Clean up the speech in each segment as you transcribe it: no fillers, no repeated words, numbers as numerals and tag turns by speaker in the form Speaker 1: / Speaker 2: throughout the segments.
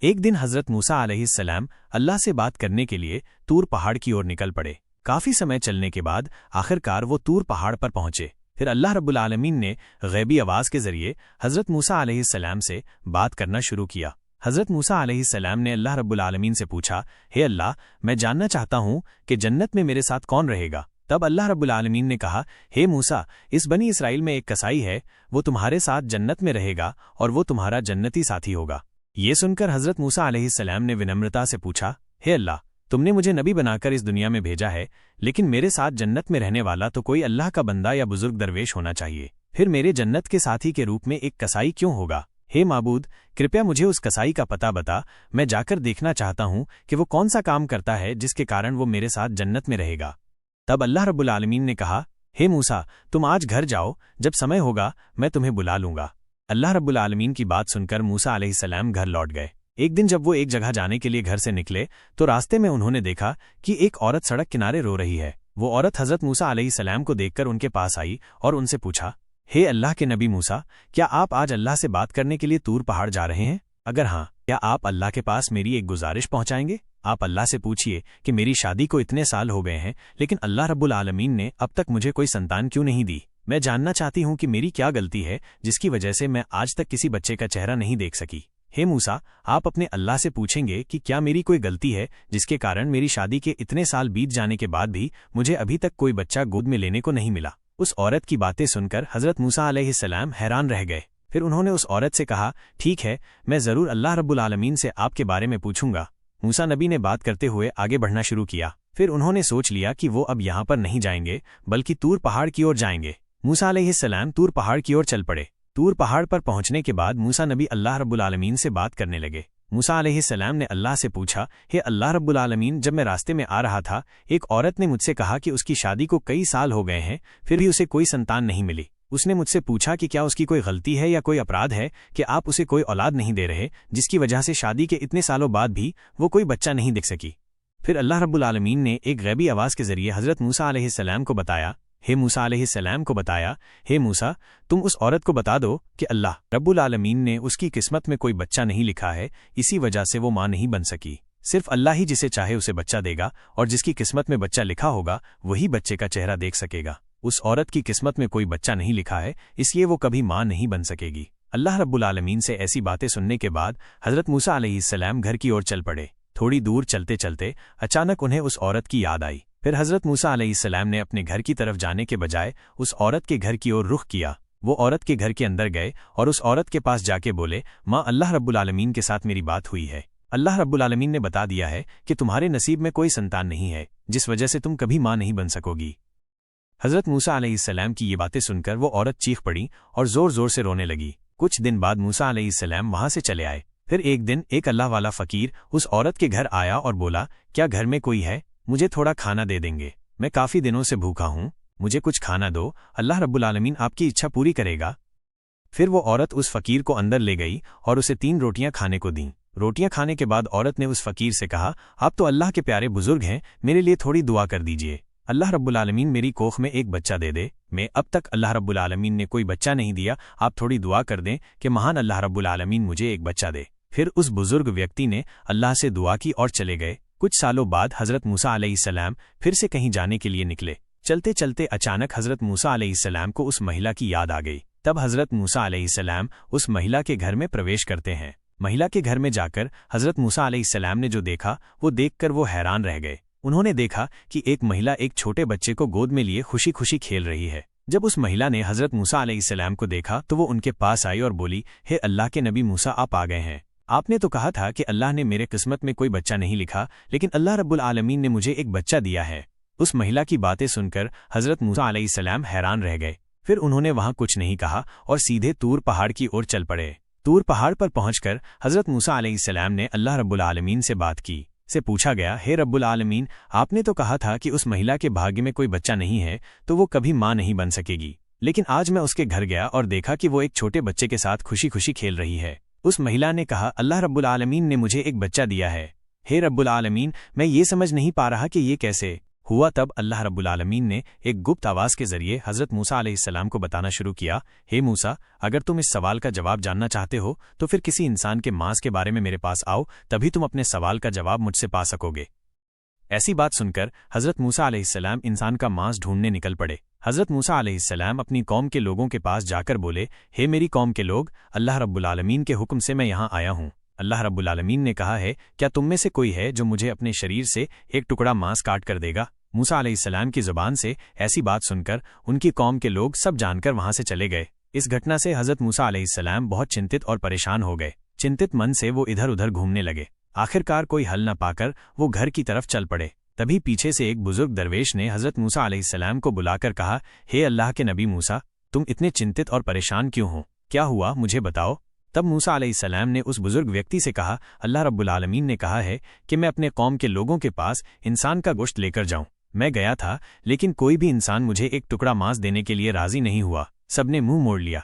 Speaker 1: एक दिन हजरत मूसा अलैहिस्सलाम अल्लाह से बात करने के लिए तूर पहाड़ की ओर निकल पड़े। काफी समय चलने के बाद आखिरकार वो तूर पहाड़ पर पहुंचे। फिर अल्लाह रब्बुल आलमीन ने गैबी आवाज के जरिए हजरत मूसा अलैहिस्सलाम से बात करना शुरू किया। हजरत मूसा अलैहिस्सलाम ने अल्लाह रब्बुल आलमीन से पूछा, हे अल्लाह, मैं जानना चाहता हूँ कि जन्नत में मेरे साथ कौन रहेगा। तब अल्लाह रब्बुल आलमीन ने कहा, हे मूसा, इस बनी इसराइल में एक कसाई है, वो तुम्हारे साथ जन्नत में रहेगा और वो तुम्हारा जन्नती साथी होगा। ये सुनकर हजरत मूसा अलैहिस्सलाम ने विनम्रता से पूछा, हे अल्लाह, तुमने मुझे नबी बनाकर इस दुनिया में भेजा है, लेकिन मेरे साथ जन्नत में रहने वाला तो कोई अल्लाह का बंदा या बुजुर्ग दरवेश होना चाहिए। फिर मेरे जन्नत के साथी के रूप में एक कसाई क्यों होगा? हे माबूद, कृपया मुझे उस कसाई का पता बता, मैं जाकर देखना चाहता हूँ कि वो कौन सा काम करता है जिसके कारण वो मेरे साथ जन्नत में रहेगा। तब अल्लाह रब्बुल आलमीन ने कहा, हे मूसा, तुम आज घर जाओ, जब समय होगा मैं तुम्हें बुला लूंगा। अल्लाह रब्बुल आलमीन की बात सुनकर मूसा अलैहिस्सलाम घर लौट गए। एक दिन जब वो एक जगह जाने के लिए घर से निकले तो रास्ते में उन्होंने देखा कि एक औरत सड़क किनारे रो रही है। वो औरत हजरत मूसा अलैहिस्सलाम को देखकर उनके पास आई और उनसे पूछा, हे अल्लाह के नबी मूसा, क्या आप आज अल्लाह से बात करने के लिए तूर पहाड़ जा रहे हैं? अगर हाँ, क्या आप अल्लाह के पास मेरी एक गुजारिश पहुंचाएंगे? आप अल्लाह से पूछिए कि मेरी शादी को इतने साल हो गए हैं, लेकिन अल्लाह रब्बुल आलमीन ने अब तक मुझे कोई संतान क्यों नहीं दी। मैं जानना चाहती हूँ कि मेरी क्या गलती है जिसकी वजह से मैं आज तक किसी बच्चे का चेहरा नहीं देख सकी। हे मूसा, आप अपने अल्लाह से पूछेंगे कि क्या मेरी कोई गलती है जिसके कारण मेरी शादी के इतने साल बीत जाने के बाद भी मुझे अभी तक कोई बच्चा गोद में लेने को नहीं मिला। उस औरत की बातें सुनकर हजरत मूसा अलैहिस्सलाम हैरान रह गए। फिर उन्होंने उस औरत से कहा, ठीक है, मैं जरूर अल्लाह रब्बुल आलमीन से आपके बारे में पूछूंगा। मूसा नबी ने बात करते हुए आगे बढ़ना शुरू किया। फिर उन्होंने सोच लिया कि वो अब यहाँ पर नहीं जाएंगे बल्कि तूर पहाड़ की ओर जाएंगे। मूसा अलैहिस्सलाम तूर पहाड़ की ओर चल पड़े। तूर पहाड़ पर पहुंचने के बाद मूसा नबी अल्लाह रब्बुल आलमीन से बात करने लगे। मूसा अलैहिस्सलाम ने अल्लाह से पूछा, हे अल्लाह रब्बुल आलमीन, जब मैं रास्ते में आ रहा था, एक औरत ने मुझसे कहा कि उसकी शादी को कई साल हो गए हैं, फिर भी उसे कोई संतान नहीं मिली। उसने मुझसे पूछा कि क्या उसकी कोई गलती है या कोई अपराध है कि आप उसे कोई औलाद नहीं दे रहे, जिसकी वजह से शादी के इतने सालों बाद भी वो कोई बच्चा नहीं दिख सकी। फिर अल्लाह रब्बुल आलमीन ने एक गैबी आवाज के जरिए हजरत मूसा अलैहिस्सलाम को बताया, हे मूसा अलैहिस्सलाम को बताया, हे मूसा, तुम उस औरत को बता दो कि अल्लाह रब्बुल आलमीन ने उसकी किस्मत में कोई बच्चा नहीं लिखा है, इसी वजह से वो मां नहीं बन सकी। सिर्फ अल्लाह ही जिसे चाहे उसे बच्चा देगा और जिसकी किस्मत में बच्चा लिखा होगा वही बच्चे का चेहरा देख सकेगा। उस औरत की किस्मत में कोई बच्चा नहीं लिखा है, इसलिए वो कभी मां नहीं बन सकेगी। अल्लाह रब्बुल आलमीन से ऐसी बातें सुनने के बाद हजरत मूसा अलैहिस्सलाम घर की ओर चल पड़े। थोड़ी दूर चलते चलते अचानक उन्हें उस औरत की याद आई। फिर हजरत मूसा अलैहिस्सलाम ने अपने घर की तरफ जाने के बजाय उस औरत के घर की ओर रुख किया। वो औरत के घर के अंदर गए और उस औरत के पास जाके बोले, माँ, अल्लाह रब्बुल आलमीन के साथ मेरी बात हुई है। अल्लाह रब्बुल आलमीन ने बता दिया है कि तुम्हारे नसीब में कोई संतान नहीं है, जिस वजह से तुम कभी माँ नहीं बन सकोगी। हजरत मूसा अलैहिस्सलाम की ये बातें सुनकर वो औरत चीख पड़ी और जोर जोर से रोने लगी। कुछ दिन बाद मूसा अलैहिस्सलाम वहां से चले आए। फिर एक दिन एक अल्लाह वाला फकीर उस औरत के घर आया और बोला, क्या घर में कोई है? मुझे थोड़ा खाना दे देंगे, मैं काफी दिनों से भूखा हूँ, मुझे कुछ खाना दो, अल्लाह रब्बुल आलमीन आपकी इच्छा पूरी करेगा। फिर वो औरत उस फकीर को अंदर ले गई और उसे 3 रोटियां खाने को दीं। रोटियां खाने के बाद औरत ने उस फकीर से कहा, आप तो अल्लाह के प्यारे बुजुर्ग हैं, मेरे लिए थोड़ी दुआ कर दीजिए, अल्लाह रब्बुल आलमीन मेरी कोख में एक बच्चा दे दे। मैं अब तक अल्लाह रब्बुल आलमीन ने कोई बच्चा नहीं दिया, आप थोड़ी दुआ कर दें कि महान अल्लाह रब्बुल आलमीन मुझे एक बच्चा दे। फिर उस बुजुर्ग व्यक्ति ने अल्लाह से दुआ की और चले गए। कुछ सालों बाद हजरत मूसा अलैहिस्सलाम फिर से कहीं जाने के लिए निकले। चलते चलते अचानक हजरत मूसा अलैहिस्सलाम को उस महिला की याद आ गई। तब हजरत मूसा अलैहिस्सलाम उस महिला के घर में प्रवेश करते हैं। महिला के घर में जाकर हजरत मूसा अलैहिस्सलाम ने जो देखा वो देखकर वो हैरान रह गए। उन्होंने देखा कि एक महिला एक छोटे बच्चे को गोद में लिए खुशी खुशी खेल रही है। जब उस महिला ने हजरत मूसा अलैहिस्सलाम को देखा तो वो उनके पास आई और बोली, हे अल्लाह के नबी मूसा, आप आ गए हैं। आपने तो कहा था कि अल्लाह ने मेरे किस्मत में कोई बच्चा नहीं लिखा, लेकिन अल्लाह रब्बुल आलमीन ने मुझे एक बच्चा दिया है। उस महिला की बातें सुनकर हजरत मूसा अलैहिस्सलाम हैरान रह गए। फिर उन्होंने वहां कुछ नहीं कहा और सीधे तूर पहाड़ की ओर चल पड़े। तूर पहाड़ पर पहुंचकर हजरत मूसा अलैहिस्सलाम ने अल्लाह रब्बुल आलमीन से बात की। से पूछा गया, हे रब्बुल आलमीन, आपने तो कहा था कि उस महिला के भाग्य में कोई बच्चा नहीं है तो वो कभी मां नहीं बन सकेगी, लेकिन आज मैं उसके घर गया और देखा कि वो एक छोटे बच्चे के साथ खुशी खुशी खेल रही है। उस महिला ने कहा, अल्लाह रब्बुल आलमीन ने मुझे एक बच्चा दिया है। हे रब्बुल आलमीन, मैं ये समझ नहीं पा रहा कि ये कैसे हुआ तब अल्लाह रब्बुल आलमीन ने एक गुप्त आवाज़ के जरिए हज़रत मूसा अलैहिस्सलाम को बताना शुरू किया, हे मूसा, अगर तुम इस सवाल का जवाब जानना चाहते हो तो फिर किसी इंसान के मांस के बारे में मेरे पास आओ, तभी तुम अपने सवाल का जवाब मुझसे पा सकोगे। ऐसी बात सुनकर हज़रत मूसा अलैहिस्सलाम इंसान का मांस ढूंढने निकल पड़े। हज़रत मूसा अलैहिस्सलाम अपनी कौम के लोगों के पास जाकर बोले, हे मेरी कौम के लोग, अल्लाह रब्बुल आलमीन के हुक्म से मैं यहाँ आया हूँ। अल्लाह रब्बुल आलमीन ने कहा है, क्या तुम में से कोई है जो मुझे अपने शरीर से एक टुकड़ा मांस काट कर देगा? मूसा अलैहिस्सलाम की ज़ुबान से ऐसी बात सुनकर उनकी कौम के लोग सब जानकर वहां से चले गए। इस घटना से हज़रत मूसा अलैहिस्सलाम बहुत चिंतित और परेशान हो गए। चिंतित मन से वो इधर उधर घूमने लगे। आखिरकार कोई हल न पाकर वो घर की तरफ चल पड़े। तभी पीछे से एक बुजुर्ग दरवेश ने हज़रत मूसा अलैहिस्सलाम को बुलाकर कहा, हे अल्लाह के नबी मूसा, तुम इतने चिंतित और परेशान क्यों हो? क्या हुआ, मुझे बताओ। तब मूसा अलैहिस्सलाम ने उस बुजुर्ग व्यक्ति से कहा, अल्लाह रब्बुल आलमीन ने कहा है कि मैं अपने कौम के लोगों के पास इंसान का गोश्त लेकर जाऊं। मैं गया था, लेकिन कोई भी इंसान मुझे एक टुकड़ा मांस देने के लिए राजी नहीं हुआ। सबने मुंह मोड़ लिया।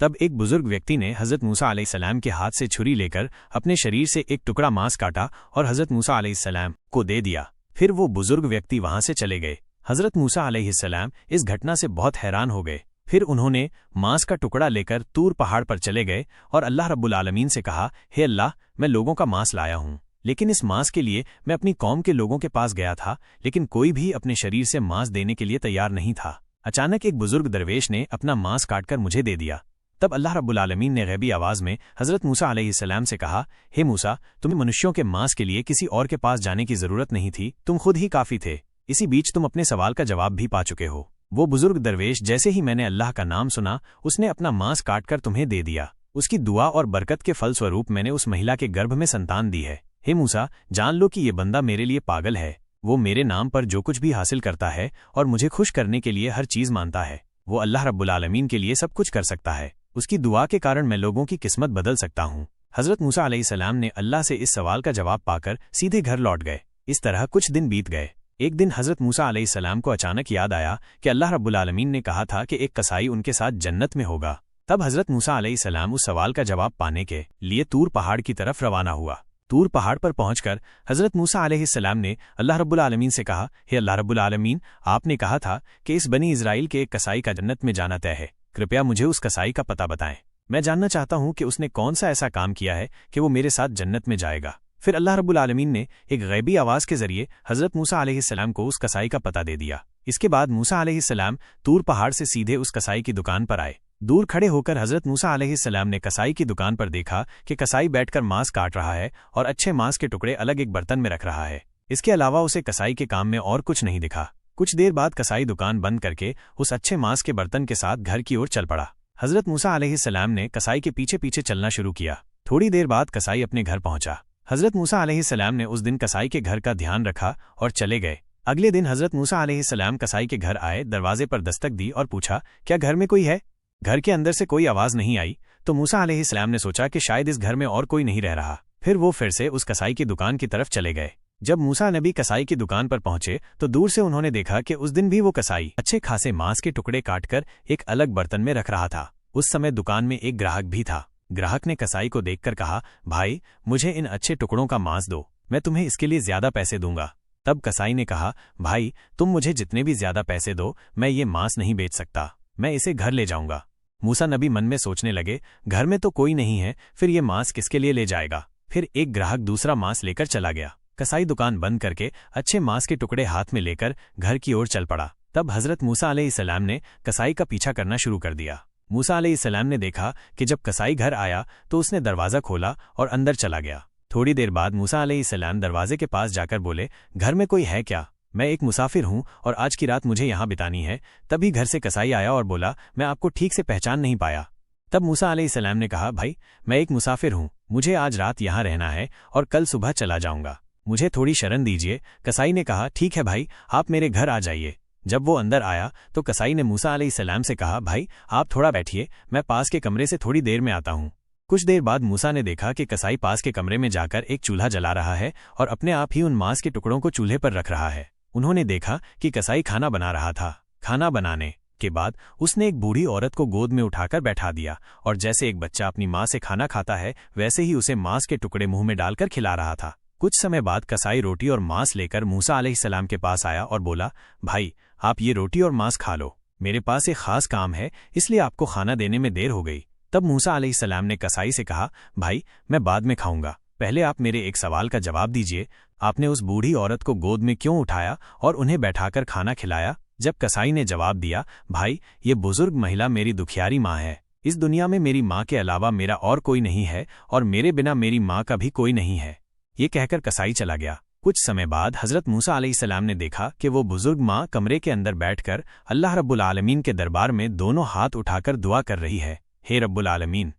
Speaker 1: तब एक बुजुर्ग व्यक्ति ने हज़रत मूसा अलैहिस्सलाम के हाथ से छुरी लेकर अपने शरीर से एक टुकड़ा मांस काटा और हज़रत मूसा अलैहिस्सलाम को दे दिया। फिर वो बुजुर्ग व्यक्ति वहां से चले गए। हज़रत मूसा अलैहिस्सलाम इस घटना से बहुत हैरान हो गए। फिर उन्होंने मांस का टुकड़ा लेकर तूर पहाड़ पर चले गए और अल्लाह रब्बुल आलमीन से कहा, हे अल्लाह, मैं लोगों का मांस लाया हूँ, लेकिन इस मांस के लिए मैं अपनी कौम के लोगों के पास गया था, लेकिन कोई भी अपने शरीर से मांस देने के लिए तैयार नहीं था। अचानक एक बुजुर्ग दरवेश ने अपना मांस काटकर मुझे दे दिया। तब अल्लाह रब्बुल आलमीन ने गैबी आवाज़ में हज़रत मूसा अलैहिस्सलाम से कहा, हे मूसा, तुम्हें मनुष्यों के मांस के लिए किसी और के पास जाने की ज़रूरत नहीं थी, तुम खुद ही काफ़ी थे। इसी बीच तुम अपने सवाल का जवाब भी पा चुके हो। वो बुजुर्ग दरवेश जैसे ही मैंने अल्लाह का नाम सुना, उसने अपना मांस काटकर तुम्हें दे दिया। उसकी दुआ और बरकत के फलस्वरूप मैंने उस महिला के गर्भ में संतान दी है। हे मूसा, जान लो कि ये बंदा मेरे लिए पागल है। वो मेरे नाम पर जो कुछ भी हासिल करता है और मुझे खुश करने के लिए हर चीज़ मानता है। वो अल्लाह रब्बुल आलमीन के लिए सब कुछ कर सकता है। उसकी दुआ के कारण मैं लोगों की किस्मत बदल सकता हूँ। हज़रत मूसा अलैहिस्सलाम ने अल्लाह से इस सवाल का जवाब पाकर सीधे घर लौट गए। इस तरह कुछ दिन बीत गए। एक दिन हज़रत मूसा अलैहिस्सलाम को अचानक याद आया कि अल्लाह रब्बुल आलमीन ने कहा था कि एक कसाई उनके साथ जन्नत में होगा। तब हज़रत मूसा अलैहिस्सलाम उस सवाल का जवाब पाने के लिए तूर पहाड़ की तरफ रवाना हुआ। तूर पहाड़ पर पहुंचकर हज़रत मूसा अलैहिस्सलाम ने अल्लाह रब्बुल आलमीन से कहा, हे अल्लाह रब्बुल आलमीन, आपने कहा था कि इस बनी इज़राइल के एक कसाई का जन्नत में जाना तय है। कृपया मुझे उस कसाई का पता बताएं। मैं जानना चाहता हूं कि उसने कौन सा ऐसा काम किया है कि वो मेरे साथ जन्नत में जाएगा। फिर अल्लाह रब्बुल आलमीन ने एक गैबी आवाज़ के जरिए हज़रत मूसा अलैहिस्सलाम को उस कसाई का पता दे दिया। इसके बाद मूसा अलैहिस्सलाम तूर पहाड़ से सीधे उस कसाई की दुकान पर आए। दूर खड़े होकर हज़रत मूसा अलैहिस्सलाम ने कसाई की दुकान पर देखा कि कसाई बैठकर मांस काट रहा है और अच्छे मांस के टुकड़े अलग एक बर्तन में रख रहा है। इसके अलावा उसे कसाई के काम में और कुछ नहीं दिखा। कुछ देर बाद कसाई दुकान बंद करके उस अच्छे मांस के बर्तन के साथ घर की ओर चल पड़ा। हज़रत मूसा अलैहिस्सलाम ने कसाई के पीछे पीछे चलना शुरू किया। थोड़ी देर बाद कसाई अपने घर पहुंचा। हज़रत मूसा अलैहिस्सलाम ने उस दिन कसाई के घर का ध्यान रखा और चले गए। अगले दिन हज़रत मूसा अलैहिस्सलाम कसाई के घर आए, दरवाजे पर दस्तक दी और पूछा, क्या घर में कोई है? घर के अंदर से कोई आवाज़ नहीं आई तो मूसा अलैहिस्सलाम ने सोचा कि शायद इस घर में और कोई नहीं रह रहा। फिर वो फिर से उस कसाई की दुकान की तरफ चले गए। जब मूसा नबी कसाई की दुकान पर पहुंचे तो दूर से उन्होंने देखा कि उस दिन भी वो कसाई अच्छे खासे मांस के टुकड़े काटकर एक अलग बर्तन में रख रहा था। उस समय दुकान में एक ग्राहक भी था। ग्राहक ने कसाई को देखकर कहा, भाई, मुझे इन अच्छे टुकड़ों का मांस दो, मैं तुम्हें इसके लिए ज्यादा पैसे दूंगा। तब कसाई ने कहा, भाई, तुम मुझे जितने भी ज्यादा पैसे दो, मैं ये मांस नहीं बेच सकता, मैं इसे घर ले जाऊंगा। मूसा नबी मन में सोचने लगे, घर में तो कोई नहीं है, फिर ये मांस किसके लिए ले जाएगा। फिर एक ग्राहक दूसरा मांस लेकर चला गया। कसाई दुकान बंद करके अच्छे मांस के टुकड़े हाथ में लेकर घर की ओर चल पड़ा। तब हज़रत मूसा अलैहिस्सलाम ने कसाई का पीछा करना शुरू कर दिया। मूसा अलैहिस्सलाम ने देखा कि जब कसाई घर आया तो उसने दरवाज़ा खोला और अंदर चला गया। थोड़ी देर बाद मूसा अलैहिस्सलाम दरवाजे के पास जाकर बोले, घर में कोई है क्या? मैं एक मुसाफिर हूँ और आज की रात मुझे यहाँ बितानी है। तभी घर से कसाई आया और बोला, मैं आपको ठीक से पहचान नहीं पाया। तब मूसा अलैहिस्सलाम ने कहा, भाई, मैं एक मुसाफिर हूँ, मुझे आज रात यहाँ रहना है और कल सुबह चला जाऊँगा, मुझे थोड़ी शरण दीजिए। कसाई ने कहा, ठीक है भाई, आप मेरे घर आ जाइए। जब वो अंदर आया तो कसाई ने मूसा अलैहिस्सलाम से कहा, भाई, आप थोड़ा बैठिए, मैं पास के कमरे से थोड़ी देर में आता हूँ। कुछ देर बाद मूसा ने देखा कि कसाई पास के कमरे में जाकर एक चूल्हा जला रहा है और अपने आप ही उन मांस के टुकड़ों को चूल्हे पर रख रहा है। उन्होंने देखा कि कसाई खाना बना रहा था। खाना बनाने के बाद उसने एक बूढ़ी औरत को गोद में उठाकर बैठा दिया और जैसे एक बच्चा अपनी माँ से खाना खाता है वैसे ही उसे मांस के टुकड़े मुंह में डालकर खिला रहा था। कुछ समय बाद कसाई रोटी और मांस लेकर मूसा अलैहिस्सलाम के पास आया और बोला, भाई आप ये रोटी और मांस खा लो, मेरे पास एक खास काम है, इसलिए आपको खाना देने में देर हो गई। तब मूसा अलैहिस्सलाम ने कसाई से कहा, भाई मैं बाद में खाऊंगा, पहले आप मेरे एक सवाल का जवाब दीजिए, आपने उस बूढ़ी औरत को गोद में क्यों उठाया और उन्हें बैठाकर खाना खिलाया? जब कसाई ने जवाब दिया, भाई ये बुजुर्ग महिला मेरी दुखियारी माँ है, इस दुनिया में मेरी माँ के अलावा मेरा और कोई नहीं है और मेरे बिना मेरी माँ का भी कोई नहीं है। ये कहकर कसाई चला गया। कुछ समय बाद हजरत मूसा अलैहिस्सलाम ने देखा कि वो बुजुर्ग माँ कमरे के अंदर बैठकर अल्लाह रब्बुल आलमीन के दरबार में दोनों हाथ उठाकर दुआ कर रही है, हे रब्बुल आलमीन,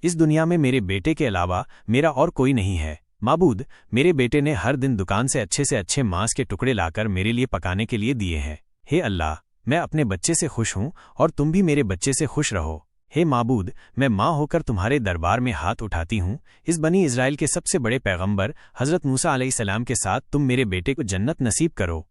Speaker 1: इस दुनिया में मेरे बेटे के अलावा मेरा और कोई नहीं है। माबूद, मेरे बेटे ने हर दिन दुकान से अच्छे मांस के टुकड़े लाकर मेरे लिए पकाने के लिए दिए हैं। हे अल्लाह, मैं अपने बच्चे से खुश हूँ और तुम भी मेरे बच्चे से खुश रहो। हे माबूद, मैं माँ होकर तुम्हारे दरबार में हाथ उठाती हूँ, इस बनी इज़राइल के सबसे बड़े पैगंबर हज़रत मूसा अलैहिस्सलाम के साथ तुम मेरे बेटे को जन्नत नसीब करो।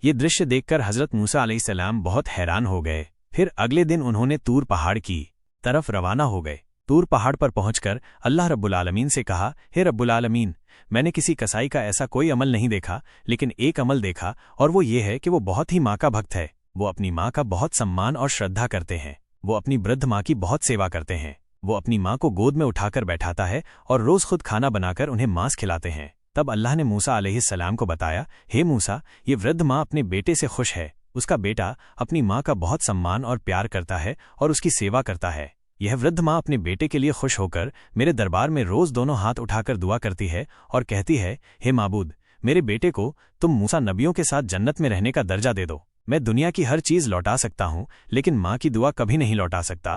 Speaker 1: ये दृश्य देखकर हज़रत मूसा अलैहिस्सलाम बहुत हैरान हो गए। फिर अगले दिन उन्होंने तूर पहाड़ की तरफ रवाना हो गए। तूर पहाड़ पर पहुंचकर अल्लाह रब्बुल आलमीन से कहा, हे रब्बुल आलमीन, मैंने किसी कसाई का ऐसा कोई अमल नहीं देखा, लेकिन एक अमल देखा और वो ये है कि वो बहुत ही माँ का भक्त है। वो अपनी माँ का बहुत सम्मान और श्रद्धा करते हैं। वो अपनी वृद्ध माँ की बहुत सेवा करते हैं। वो अपनी माँ को गोद में उठाकर बैठाता है और रोज़ खुद खाना बनाकर उन्हें मांस खिलाते हैं। तब अल्लाह ने मूसा अलैहिस्सलाम को बताया, हे मूसा, ये वृद्ध माँ अपने बेटे से खुश है। उसका बेटा अपनी माँ का बहुत सम्मान और प्यार करता है और उसकी सेवा करता है। यह वृद्ध माँ अपने बेटे के लिए खुश होकर मेरे दरबार में रोज़ दोनों हाथ उठाकर दुआ करती है और कहती है, हे माबूद, मेरे बेटे को तुम मूसा नबियों के साथ जन्नत में रहने का दर्जा दे दो। मैं दुनिया की हर चीज़ लौटा सकता हूँ, लेकिन माँ की दुआ कभी नहीं लौटा सकता।